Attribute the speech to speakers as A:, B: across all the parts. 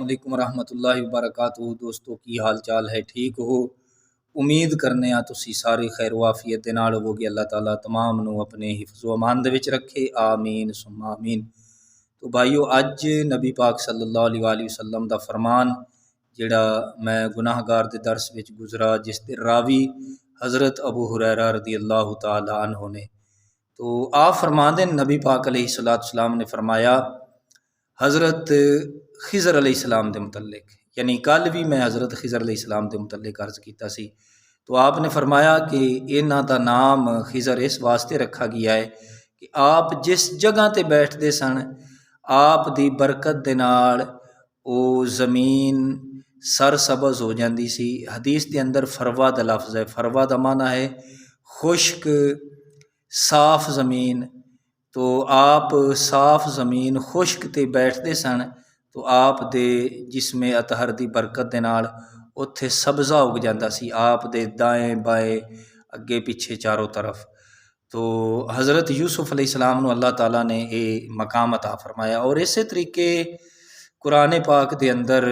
A: علیکم ورحمۃ اللہ وبرکاتہ۔ دوستو کی حال چال ہے؟ ٹھیک ہو؟ امید کرنے آ تسی سارے خیر و عافیت دے نال ہووگے۔ اللہ تعالیٰ تمام نو اپنے حفظ و امان دے وچ رکھے، آمین ثم آمین۔ تو بھائیو، اج نبی پاک صلی اللہ علیہ وآلہ وسلم دا فرمان جڑا میں گناہ گار دے درس وچ گزرا، جس دے راوی حضرت ابو ہریرہ رضی اللہ تعالیٰ عنہ نے، تو آپ فرماندے نبی پاک علیہ السلام نے فرمایا حضرت خضر علیہ السلام دے متعلق، یعنی کل بھی میں حضرت خضر علیہ السلام دے متعلق عرض کیتا سی، تو آپ نے فرمایا کہ انہاں دا نام خضر اس واسطے رکھا گیا ہے کہ آپ جس جگہ تے بیٹھتے سن، آپ دی برکت دے نال او زمین سر سبز ہو جاندی سی۔ حدیث دے اندر فروا دا لفظ ہے، فروا دا معنی ہے خشک صاف زمین، تو آپ صاف زمین خشک تے بیٹھتے سن تو آپ دے جسم اطہر دی برکت دے نال اتھے سبزہ اگ جاندہ سی، آپ دے دائیں بائیں اگے پیچھے چاروں طرف۔ تو حضرت یوسف علیہ السلام نو اللہ تعالیٰ نے اے مقام عطا فرمایا، اور اسی طریقے قرآن پاک دے اندر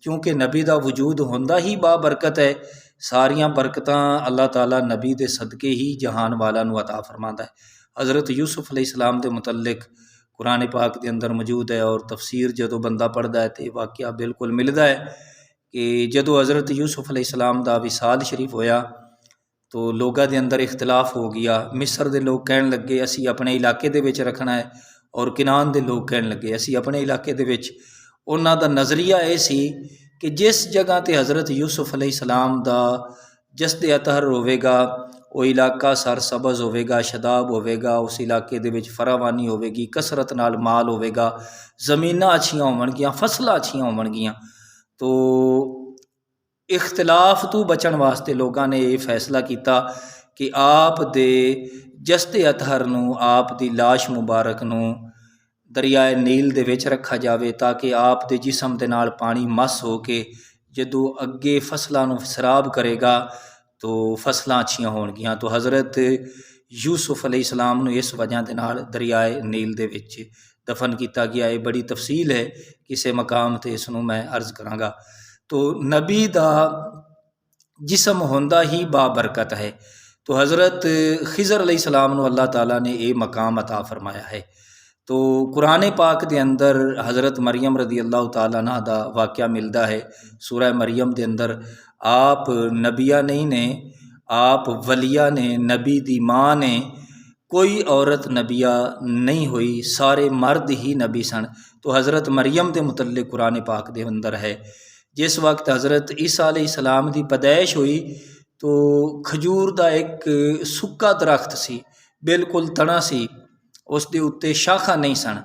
A: کیونکہ نبی دا وجود ہوندہ ہی با برکت ہے، ساریاں برکتاں اللہ تعالیٰ نبی دے صدقے ہی جہان والا نو عطا فرماندا ہے۔ حضرت یوسف علیہ السلام دے متعلق قرآن پاک دے اندر موجود ہے، اور تفسیر جدو بندہ پڑھدا ہے تو واقعہ بالکل ملدا ہے کہ جدو حضرت یوسف علیہ السلام دا وصال شریف ہویا تو لوگاں دے اندر اختلاف ہو گیا۔ مصر دے لوگ کہن لگے اسی اپنے علاقے دے وچ رکھنا ہے، اور کنعان دے لوگ کہن لگے اسی اپنے علاقے دے وچ۔ انہاں دا نظریہ اے سی کہ جس جگہ تے حضرت یوسف علیہ السلام دا جسد اطہر ہوے گا، وہ علاقہ سر سبز ہوے گا، شاداب ہوے گا، اس علاقے دے وچ فراوانی ہوے گی، کثرت نال مال ہوے گا، زمیناں اچھیاں ہون گیاں، فصلاں اچھیاں ہون گیاں۔ تو اختلاف تو بچن واسطے لوگاں نے یہ فیصلہ کیتا کہ آپ دے جسد اطہر نو، آپ دی لاش مبارک نو دریائے نیل دے وچ رکھا جاوے، تاکہ آپ دے جسم دے نال پانی مس ہو کے جدو اگے فصلاں نو سراب کرے گا تو فصلاں اچھیاں ہون گیاں۔ تو حضرت یوسف علیہ السلام نو اس وجہ دے نال دریائے نیل دے وچ دفن کیتا گیا۔ یہ بڑی تفصیل ہے، کسے مقام تے اس نو میں عرض کراں گا۔ تو نبی دا جسم ہوندہ ہی با برکت ہے، تو حضرت خضر علیہ السلام نو اللہ تعالیٰ نے یہ مقام عطا فرمایا ہے۔ تو قرآن پاک دے اندر حضرت مریم رضی اللہ تعالیٰ عنہ دا واقعہ ملدا ہے۔ سورہ مریم دے اندر آپ نبیہ نہیں نے، آپ ولیہ نے، نبی دی ماں نے، کوئی عورت نبیہ نہیں ہوئی، سارے مرد ہی نبی سن۔ تو حضرت مریم دے متعلق قرآن پاک دے اندر ہے، جس وقت حضرت عیسیٰ علیہ السلام دی پیدائش ہوئی تو کھجور دا ایک سکا درخت سی، بالکل تنا سی، اس دے اتے شاخاں نہیں سن۔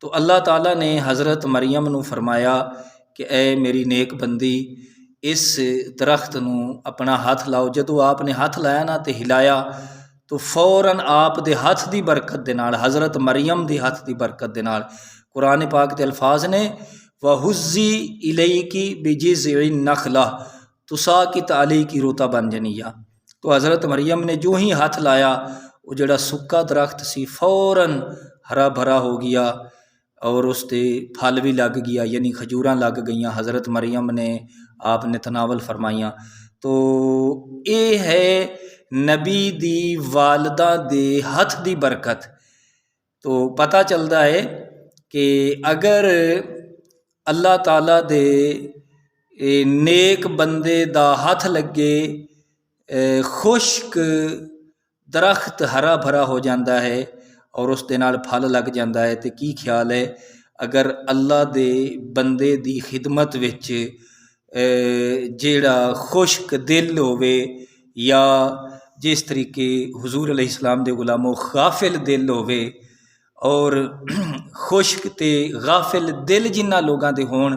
A: تو اللہ تعالیٰ نے حضرت مریم نو فرمایا کہ اے میری نیک بندی، اس درخت نو اپنا ہاتھ لاؤ۔ جدو آپ نے ہاتھ لایا نا تے ہلایا تو فوراً آپ دے ہاتھ دی برکت دے نال، حضرت مریم دی ہاتھ دی برکت دے نال، قرآن پاک دے الفاظ نے وَهُزِّي إِلَيْكِ بِجِذْعِ النَّخْلَةِ تُسَاقِطْ عَلَيْكِ رُطَبًا جَنِيًّا۔ تو حضرت مریم نے جو ہی ہاتھ لایا، وہ جڑا سکا درخت سی فوراً ہرا بھرا ہو گیا، اور اس تے پھل بھی لگ گیا، یعنی کھجوراں لگ گئیاں، حضرت مریم نے آپ نے تناول فرمائیاں۔ تو اے ہے نبی دی والدہ دے ہاتھ دی برکت۔ تو پتہ چلدا ہے کہ اگر اللہ تعالیٰ دے نیک بندے دا ہاتھ لگے، خشک درخت ہرا بھرا ہو جاندہ ہے اور اس دے نال پھل لگ جاندہ ہے، تو کی خیال ہے اگر اللہ دے بندے دی خدمت وچ جیڑا خشک دل ہووے، یا جس طریقے حضور علیہ السلام دے غلاموں غافل دل ہووے، اور خشک تے غافل دل جنہ لوگاں دے ہون،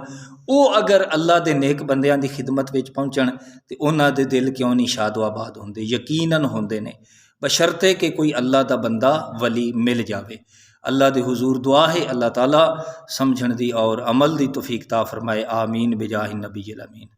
A: او اگر اللہ دے نیک بندیاں دی خدمت وچ پہنچن تے انہاں دے دل کیوں نہیں شاد و آباد ہوندے؟ یقیناً ہوندے نے، بشرطے کہ کوئی اللہ دا بندہ ولی مل جاوے۔ اللہ دے حضور دعا ہے اللہ تعالیٰ سمجھن دی اور عمل دی توفیق عطا فرمائے، آمین بجاہ النبی الامین۔